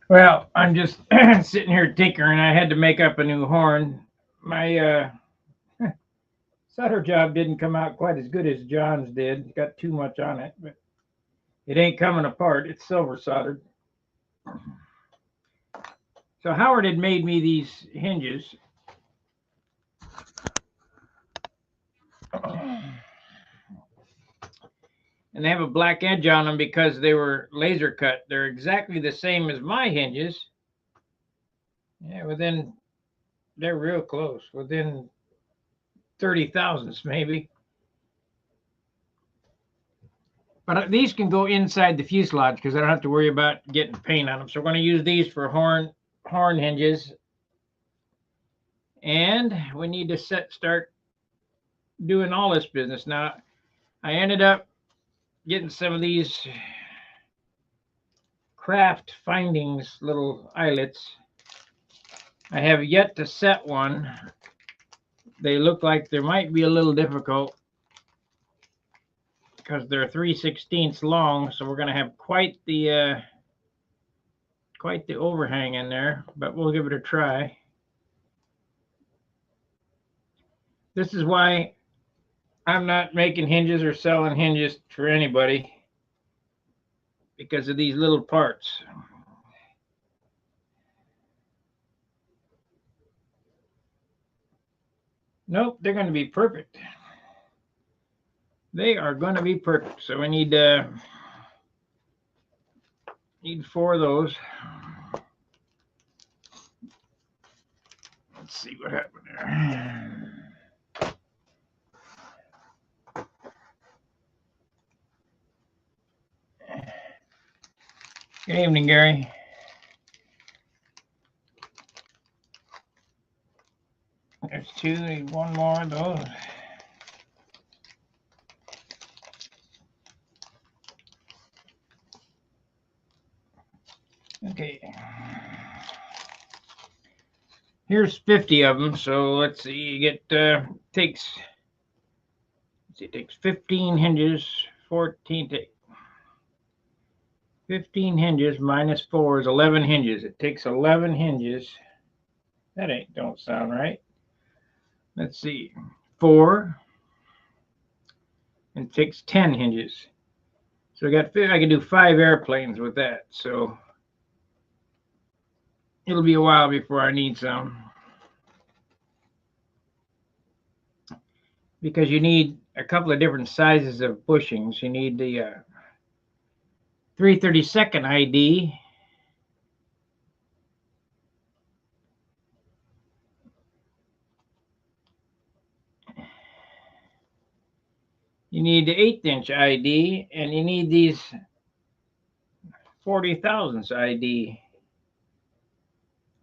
Well, I'm just sitting here tinkering. I had to make up a new horn. My solder job didn't come out quite as good as John's did. It's got too much on it, but it ain't coming apart. It's silver soldered. So Howard had made me these hinges. And they have a black edge on them because they were laser cut. They're exactly the same as my hinges. Yeah, they're real close, within 30 thousandths maybe. But these can go inside the fuselage because I don't have to worry about getting paint on them. So we're going to use these for horn hinges. And we need to start doing all this business. Now, I ended up getting some of these craft findings little eyelets. I have yet to set one. They look like they might be a little difficult because they're 3/16 long, so we're going to have quite the overhang in there, but we'll give it a try. This is why I'm not making hinges or selling hinges for anybody, because of these little parts. Nope, they're going to be perfect. They are going to be perfect. So we need 4 of those. Let's see what happened there. Good evening, Gary. There's 2. Need 1 more of those. Okay. Here's 50 of them. So let's see. You get takes. Let's see, it takes 15 hinges. 14 take. 15 hinges minus 4 is 11 hinges. It takes 11 hinges. That don't sound right. Let's see. 4. And it takes 10 hinges. So I can do 5 airplanes with that. So it'll be a while before I need some. Because you need a couple of different sizes of bushings. You need the 3/32 ID. You need the 1/8" ID, and you need these 40 thousandths ID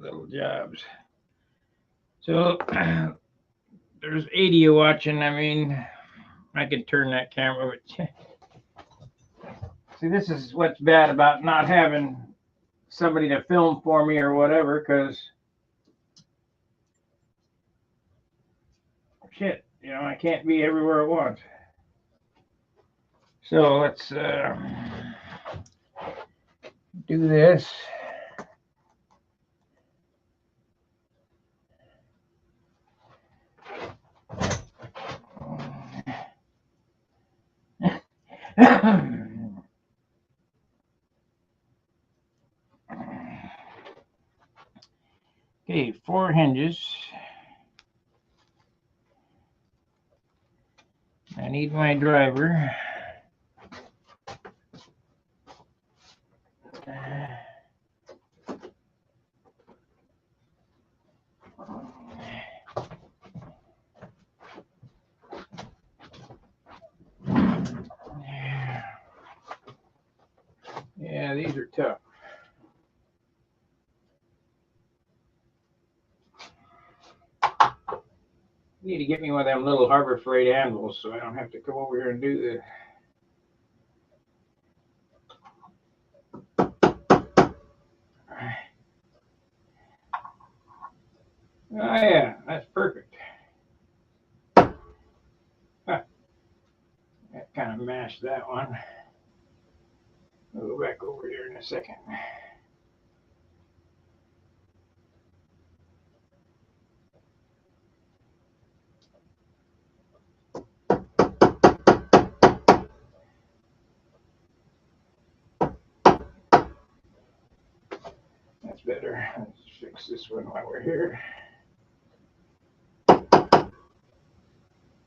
little jobs. So there's 80 you watching. I mean, I could turn that camera, but see, this is what's bad about not having somebody to film for me or whatever, because shit, I can't be everywhere at once. So let's do this. Okay, 4 hinges. I need my driver. Yeah, these are tough. You need to get me one of them little Harbor Freight anvils so I don't have to come over here and do this. Oh yeah, that's perfect. Huh. That kind of mashed that one. I'll go back over here in a second. better. Let's fix this one while we're here. Yeah,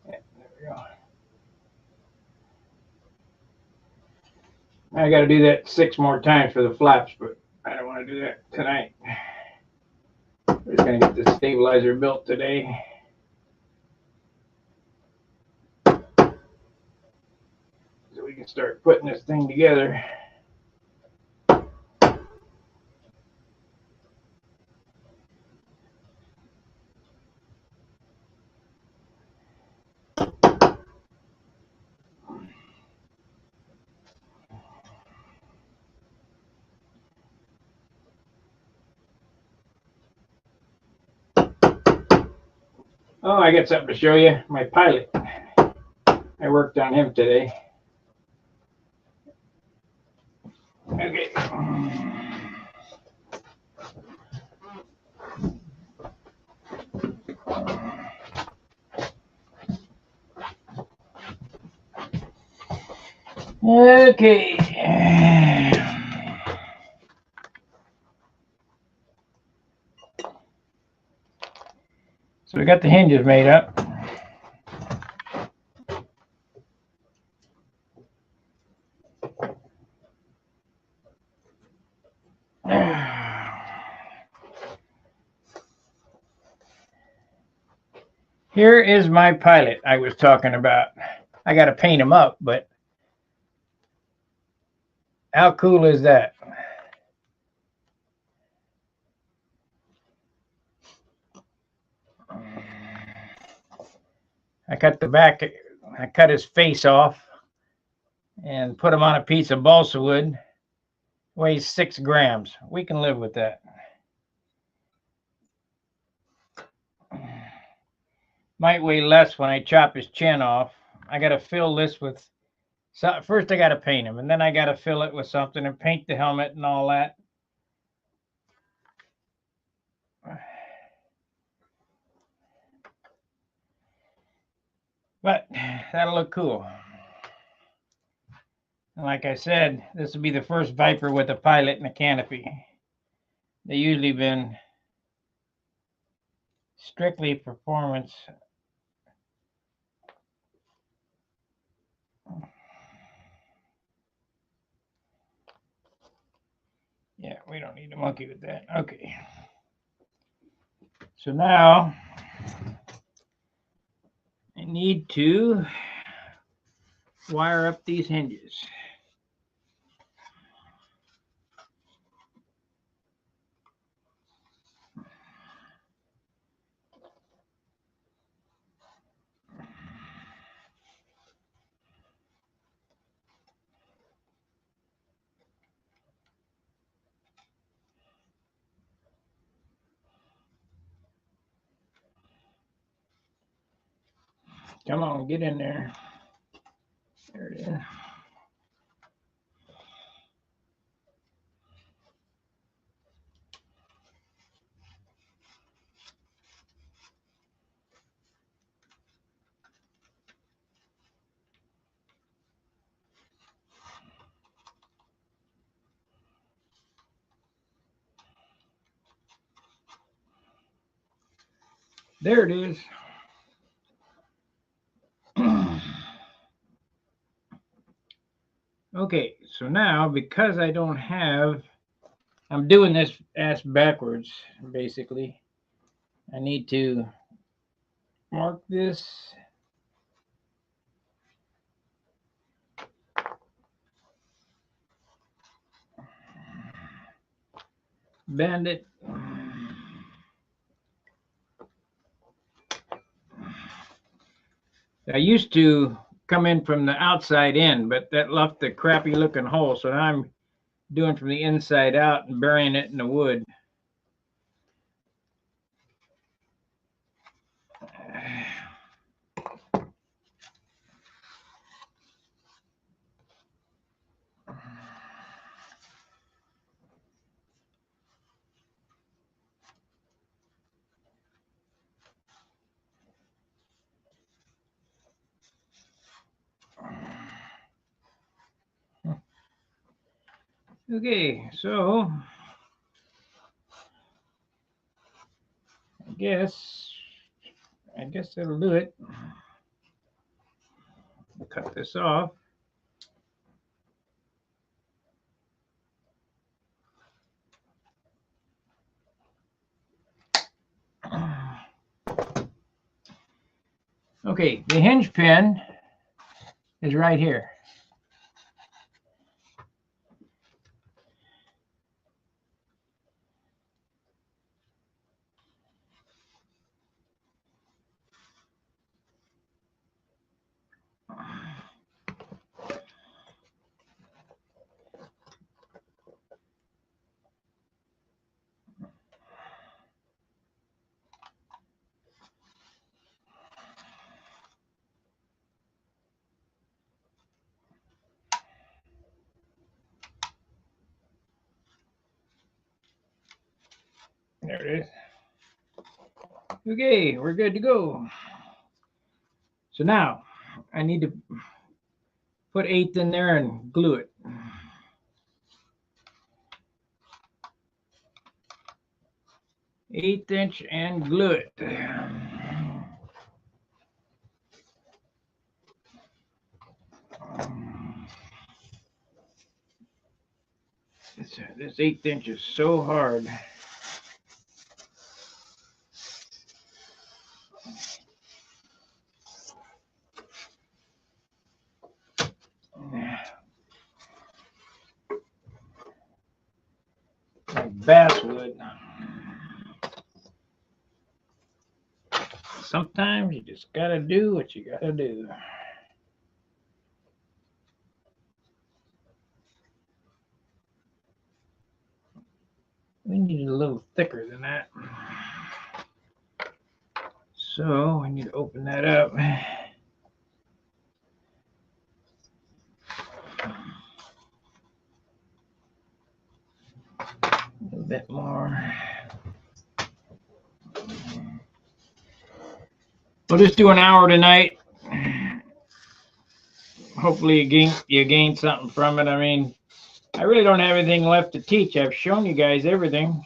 there we go. I got to do that 6 more times for the flaps, but I don't want to do that tonight. We're just going to get the stabilizer built today. So we can start putting this thing together. Oh, I got something to show you. My pilot. I worked on him today. Okay. Okay. So we got the hinges made up. Here is my pilot I was talking about. I got to paint him up, but how cool is that? I cut the back, I cut his face off and put him on a piece of balsa wood. Weighs 6 grams. We can live with that. Might weigh less when I chop his chin off. I got to fill this with, so first I got to paint him, and then I got to fill it with something and paint the helmet and all that. But that'll look cool. And like I said, this will be the first Viper with a pilot and a canopy. They usually been strictly performance. Yeah, we don't need to monkey with that. Okay. So now I need to wire up these hinges. Come on, get in there. There it is. There it is. Okay, so now because I don't have, I'm doing this ass backwards, basically. I need to mark this. Bend it. I used to come in from the outside in, but that left a crappy looking hole. So now I'm doing from the inside out and burying it in the wood. Okay, so guess that'll do it. Cut this off. Okay, the hinge pin is right here. There it is. Okay, we're good to go. So now I need to put 1/8 in there and glue it. 1/8 inch and glue it. This 1/8 inch is so hard. Like basswood. Sometimes you just gotta do what you gotta do. We need it a little thicker than that. So I need to open that up. A little bit more. We'll just do an hour tonight. Hopefully you gain something from it. I mean, I really don't have anything left to teach. I've shown you guys everything.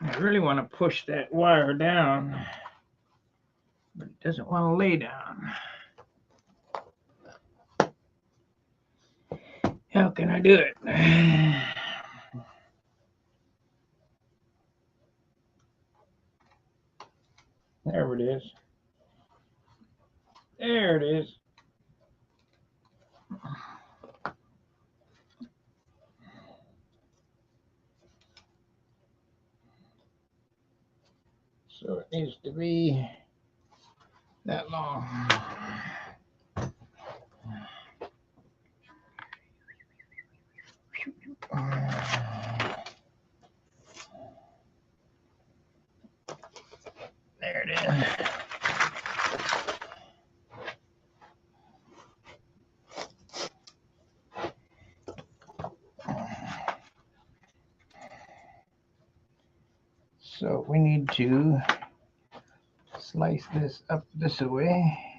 I really want to push that wire down, but it doesn't want to lay down. How can I do it? There it is. There it is. So it needs to be that long. There it is. So we need to slice this up this way.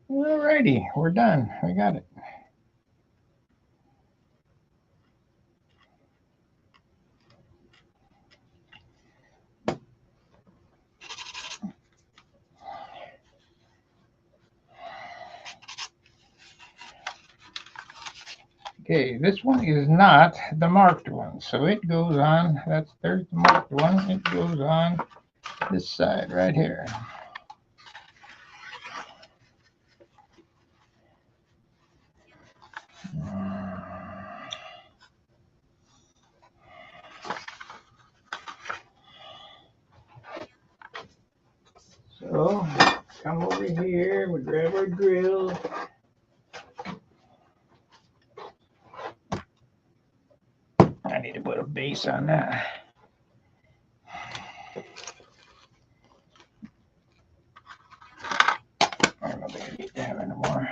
Alrighty, we're done. We got it. Okay, this one is not the marked one, so it goes on. There's the marked one. It goes on this side right here. So come over here, we grab our drill. I need to put a base on that. I don't think I need to have any more.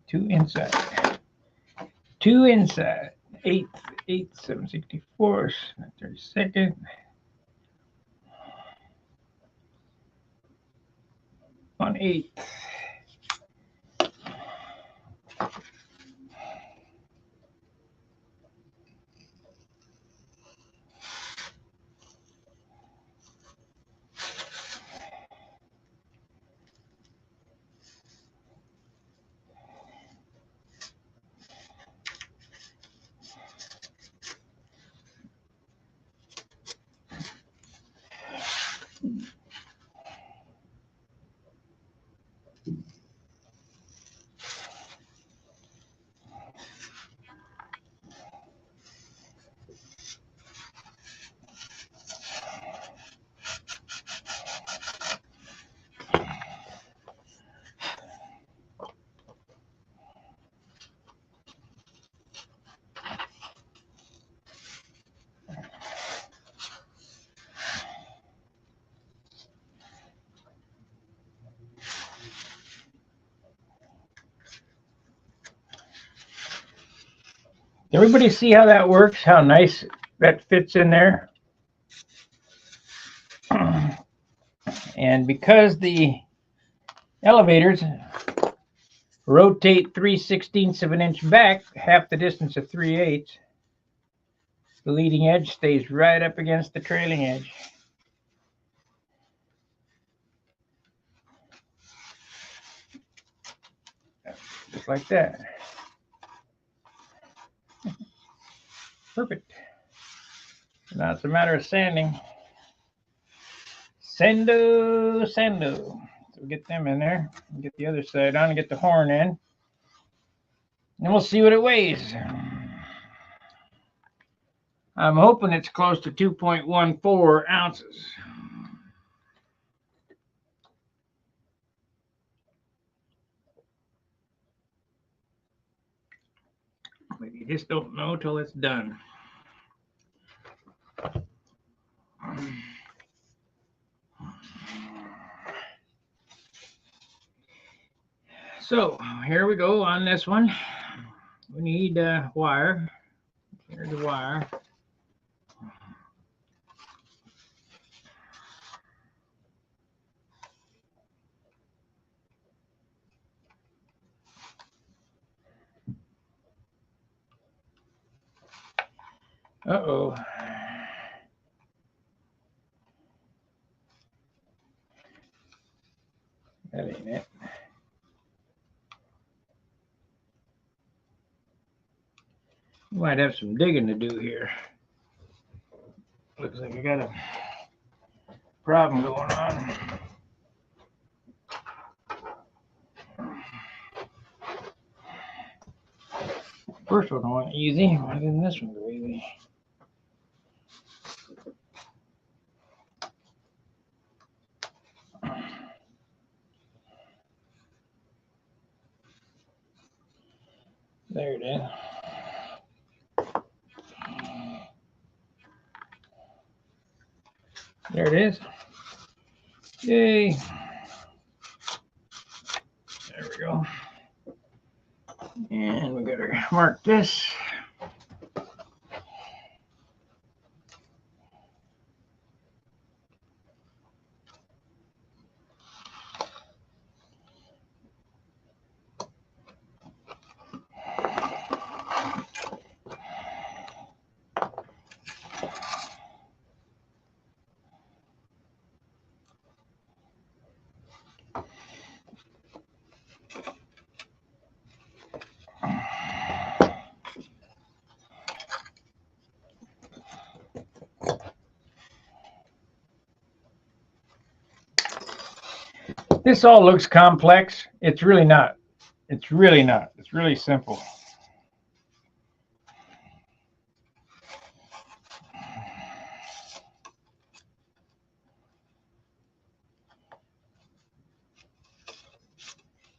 Two inside. Two inside. 8th, 7/64, 32nd. 1/8. Everybody see how that works? How nice that fits in there? And because the elevators rotate 3/16 of an inch back, half the distance of 3/8, the leading edge stays right up against the trailing edge. Just like that. Perfect. Now it's a matter of sanding. Sando. So get them in there. Get the other side on and get the horn in. And we'll see what it weighs. I'm hoping it's close to 2.14 ounces. But you just don't know till it's done. So here we go on this one. We need wire. Here's the wire. Uh-oh. That ain't it. Might have some digging to do here. Looks like I got a problem going on. First one I went easy. Why didn't this one go easy? There it is. There it is. Yay. There we go. And we gotta mark this. This all looks complex. It's really not. It's really not. It's really simple.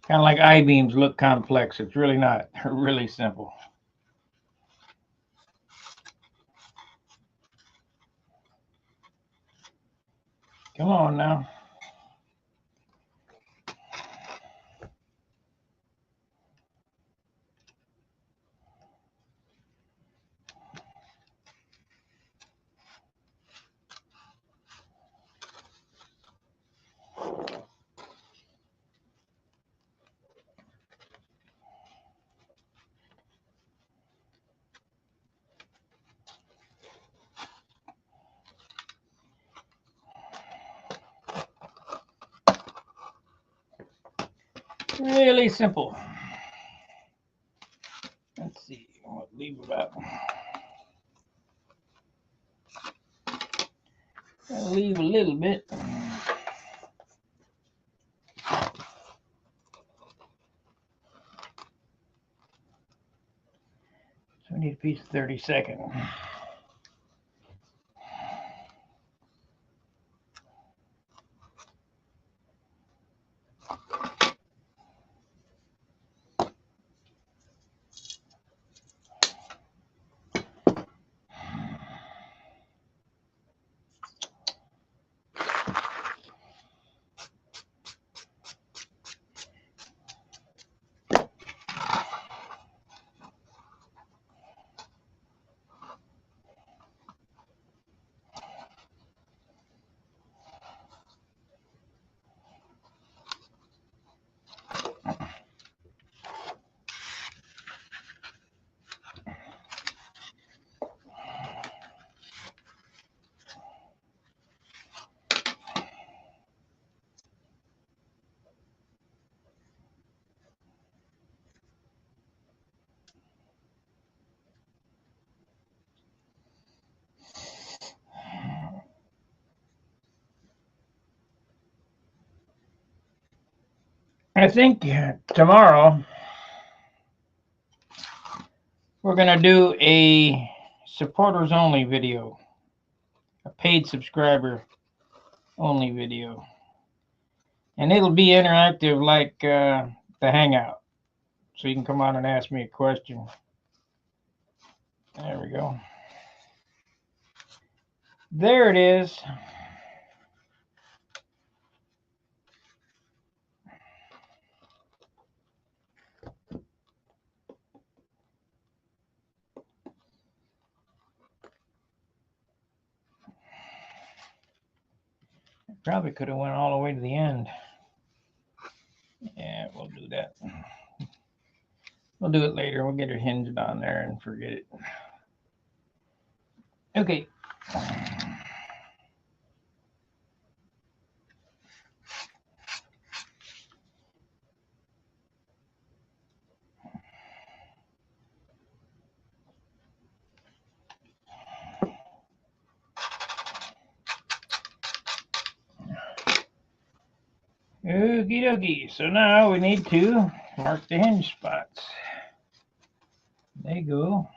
Kind of like I-beams look complex. It's really not. They're really simple. Come on now. Really simple. Let's see. I'll leave about. I'll leave a little bit. So I need a piece of 32nd. I think tomorrow we're going to do a supporters only video, a paid subscriber only video. And it'll be interactive like the Hangout. So you can come on and ask me a question. There we go. There it is. Probably could have went all the way to the end. Yeah, we'll do that. We'll do it later. We'll get it hinged on there and forget it. Okay. Okie dokie. So now we need to mark the hinge spots. There you go.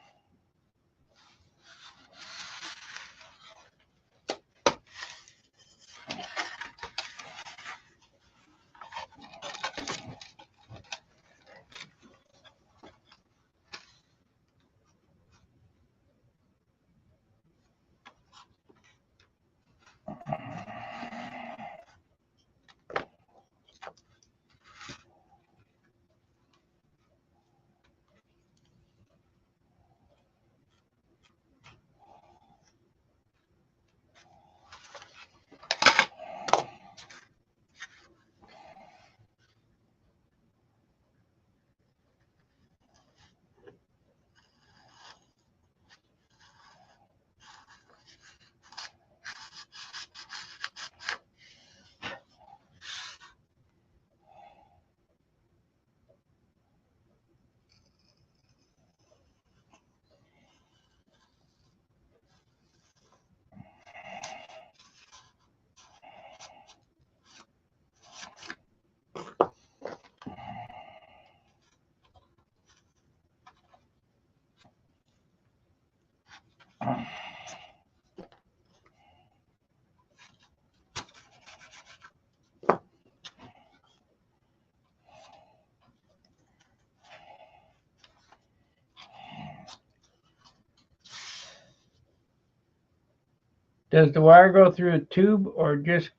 Does the wire go through a tube or just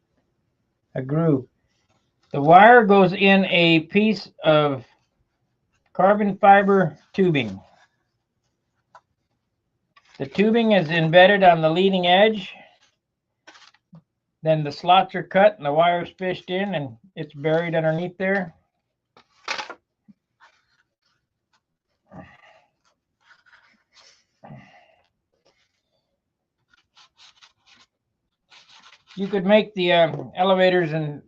a groove? The wire goes in a piece of carbon fiber tubing. The tubing is embedded on the leading edge. Then the slots are cut and the wire is fished in and it's buried underneath there. You could make the elevators and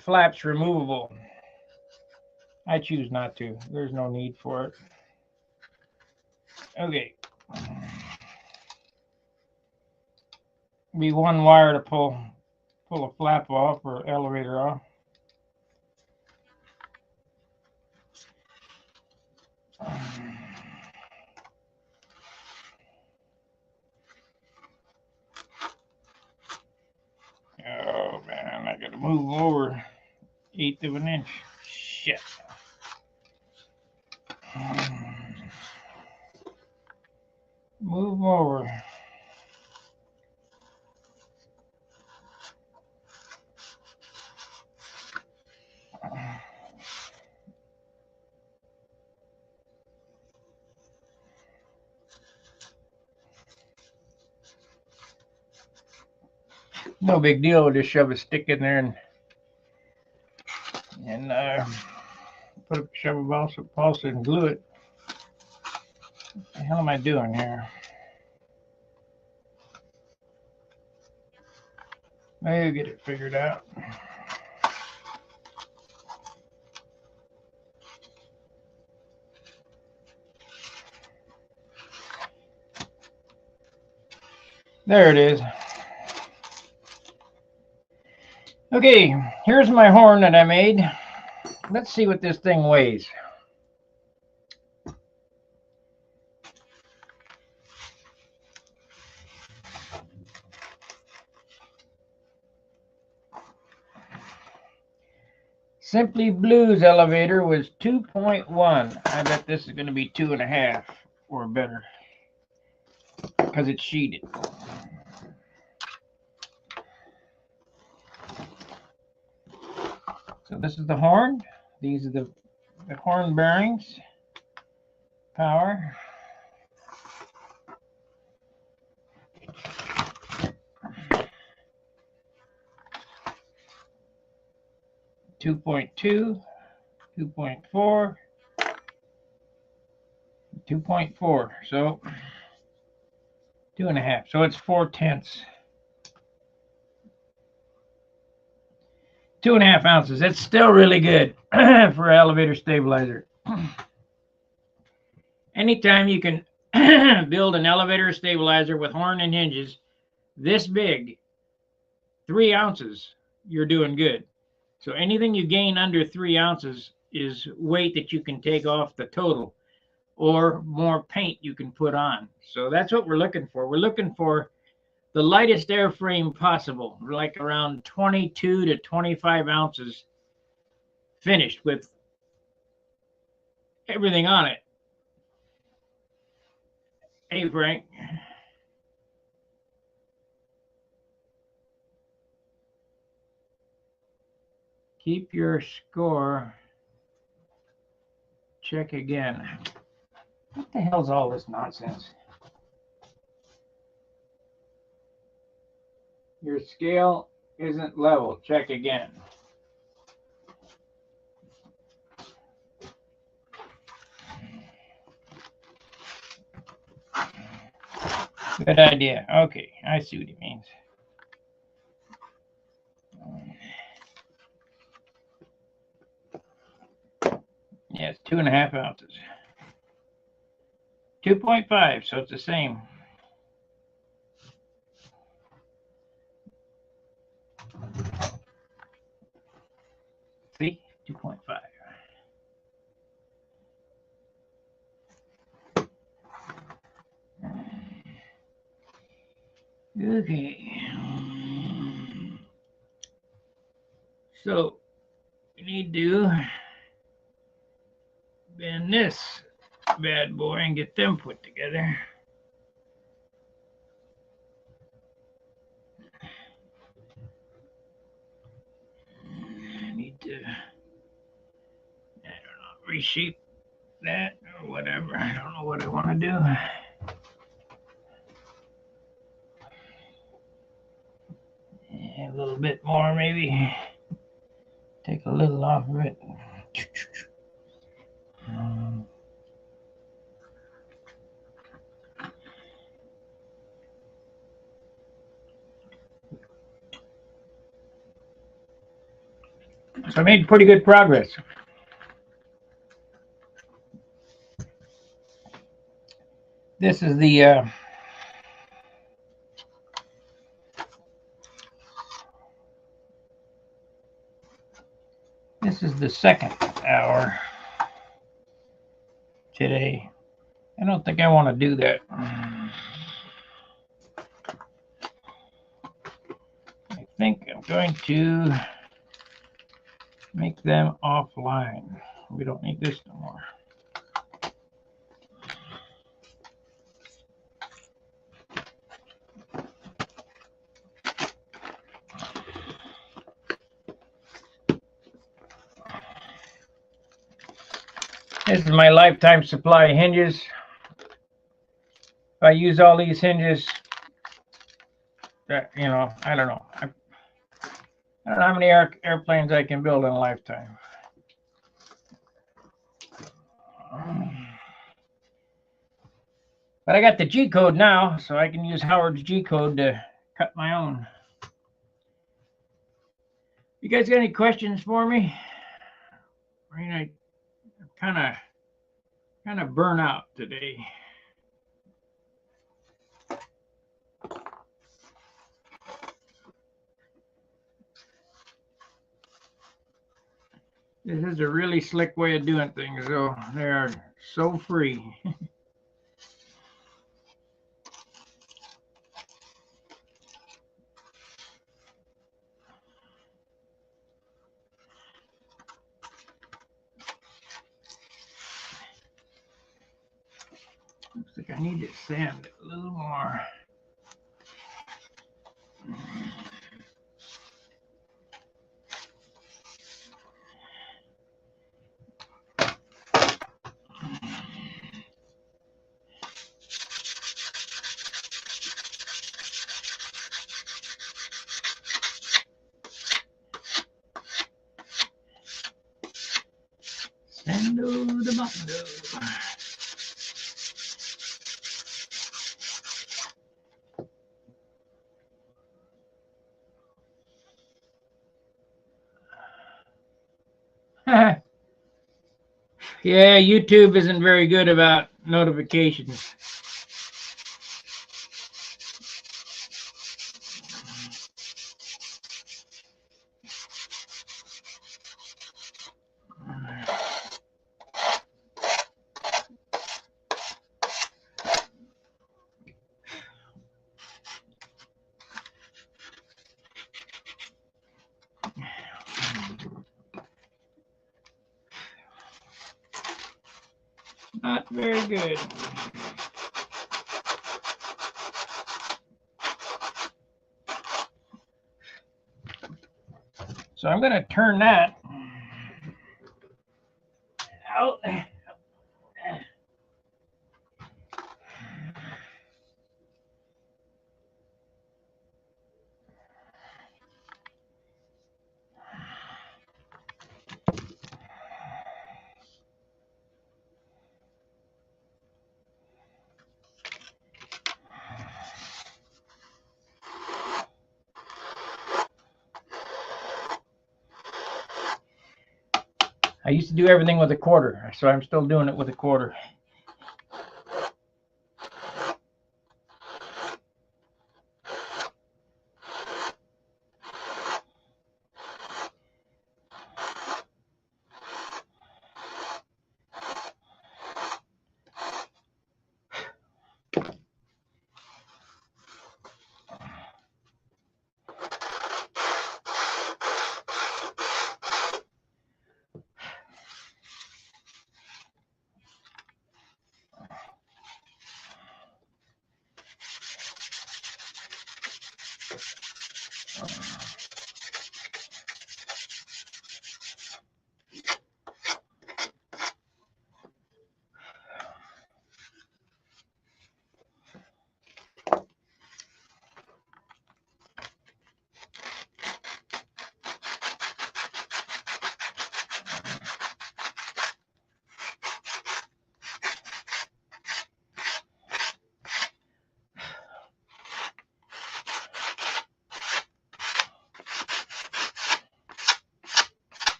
flaps removable. I choose not to. There's no need for it. Okay. Be one wire to pull a flap off or elevator off. Oh man, I gotta move over 1/8 of an inch. Shit. Move over. No big deal. Just shove a stick in there and put a shove a balsa and glue it. What the hell am I doing here? Maybe get it figured out. There it is. Okay, here's my horn that I made. Let's see what this thing weighs. Simply Blues elevator was 2.1. I bet this is going to be 2.5 or better because it's sheeted. So this is the horn. These are the horn bearings. Power. Two 2.2, 2.4, 2.4. So 2.5. So it's 4/10. 2.5 ounces. That's still really good for an elevator stabilizer. Anytime you can build an elevator stabilizer with horn and hinges this big, 3 ounces, you're doing good. So anything you gain under 3 ounces is weight that you can take off the total or more paint you can put on. So that's what we're looking for. We're looking for the lightest airframe possible, like around 22 to 25 ounces finished with everything on it. Hey, Frank. Keep your score. Check again. What the hell's all this nonsense? Your scale isn't level. Check again. Good idea. Okay, I see what he means. Yeah, it's 2.5 ounces. 2.5, so it's the same. See? 2.5. Okay. So we need to bend this bad boy and get them put together. I need to, I don't know, reshape that or whatever. I don't know what I want to do. A little bit more maybe. Take a little off of it. So I made pretty good progress. This is the second hour today. I don't think I want to do that. I think I'm going to make them offline. We don't need this no more. This is my lifetime supply of hinges. If I use all these hinges, you know, I don't know. I don't know how many airplanes I can build in a lifetime. But I got the G code now, so I can use Howard's G code to cut my own. You guys got any questions for me? I mean, I'm kind of burnt out today. This is a really slick way of doing things, though. They are so free. Looks like I need to sand it a little more. Sando the bando. Yeah, YouTube isn't very good about notifications. Not very good. So I'm going to turn that out. I used to do everything with a quarter, so I'm still doing it with a quarter.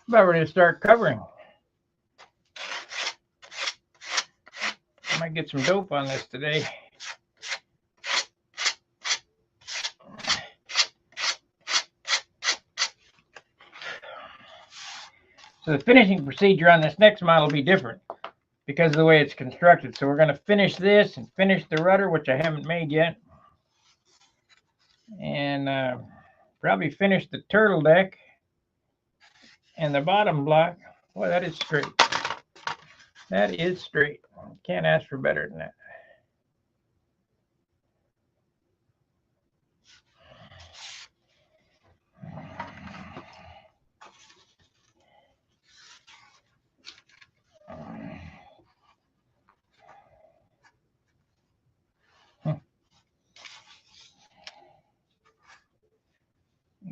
About ready to start covering. I might get some dope on this today. So the finishing procedure on this next model will be different because of the way it's constructed. So we're going to finish this and finish the rudder, which I haven't made yet. And probably finish the turtle deck and the bottom block. Boy, that is straight. That is straight. Can't ask for better than that.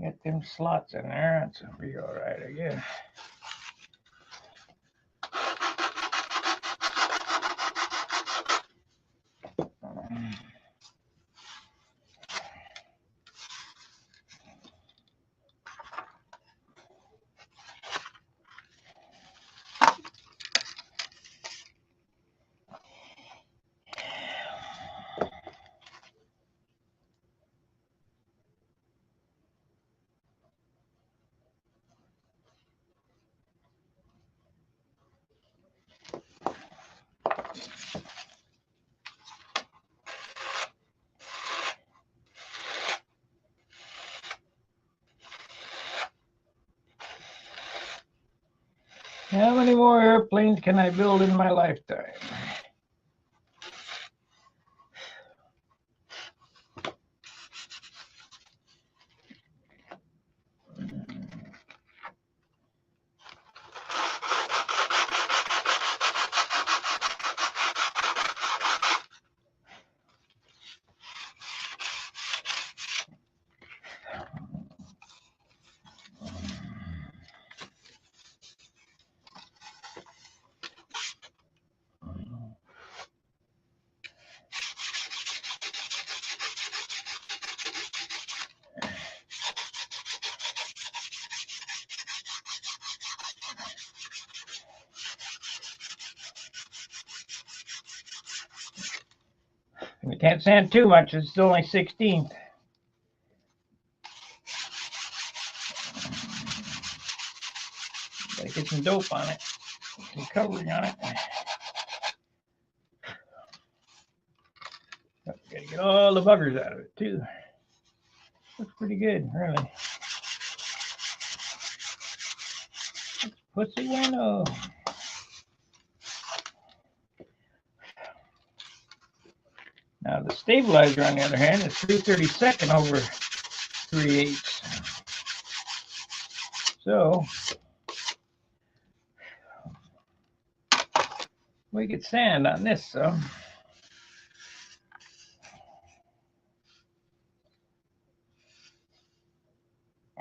Get them slots in there. That's gonna be all right, I guess. How many more airplanes can I build in my lifetime? We can't sand too much. It's only 16th. Gotta get some dope on it, some covering on it. Gotta get all the buggers out of it too. Looks pretty good, really. Pussy bueno. Now the stabilizer, on the other hand, is 3/32 over 3/8. So we could sand on this some.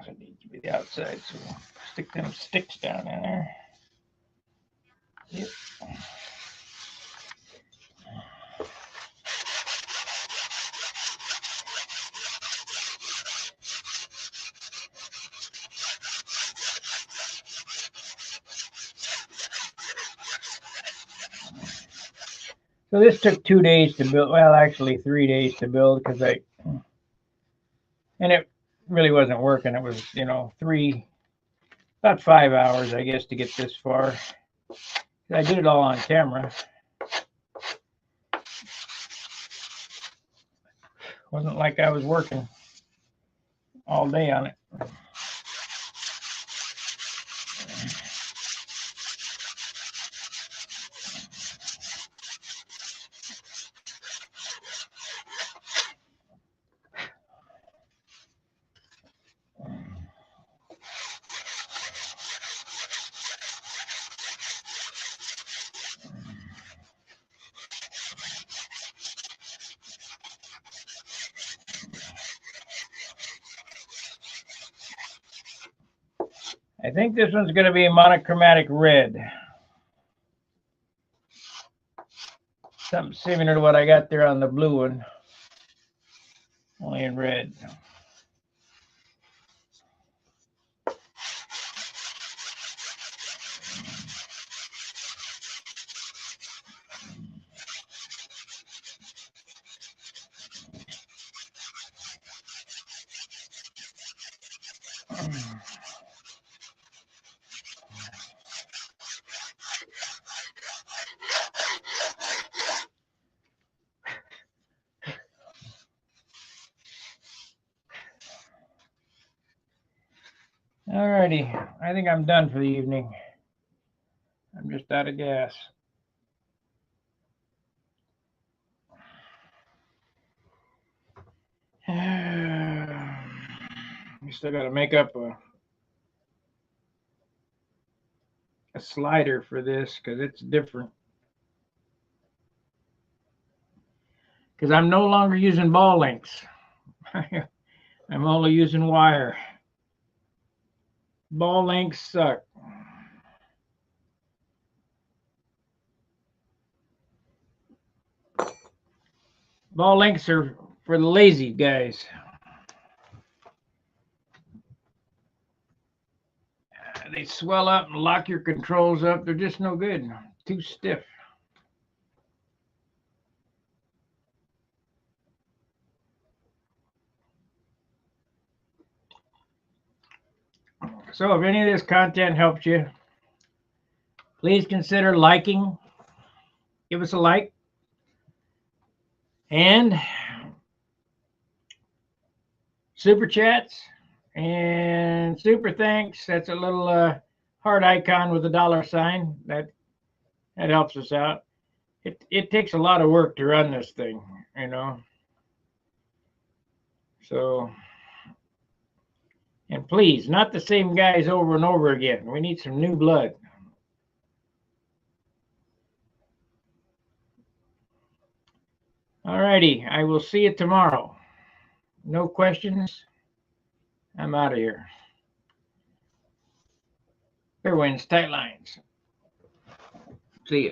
It needs to be the outside, so we'll stick them sticks down in there. Yep. So this took 2 days to build. Well, actually 3 days to build because and it really wasn't working. It was, about 5 hours, I guess, to get this far. I did it all on camera. Wasn't like I was working all day on it. I think this one's going to be a monochromatic red. Something similar to what I got there on the blue one, only in red. Alrighty, I think I'm done for the evening. I'm just out of gas. We still got to make up a slider for this because it's different. Because I'm no longer using ball links. I'm only using wire. Ball links suck. Ball links are for the lazy guys. They swell up and lock your controls up. They're just no good. Too stiff. So if any of this content helps you, please consider liking. Give us a like. And super chats and super thanks. That's a little heart icon with a $sign. That helps us out. It takes a lot of work to run this thing, you know. So, and please, not the same guys over and over again. We need some new blood. All righty, I will see you tomorrow. No questions. I'm out of here. Fair winds, tight lines. See ya.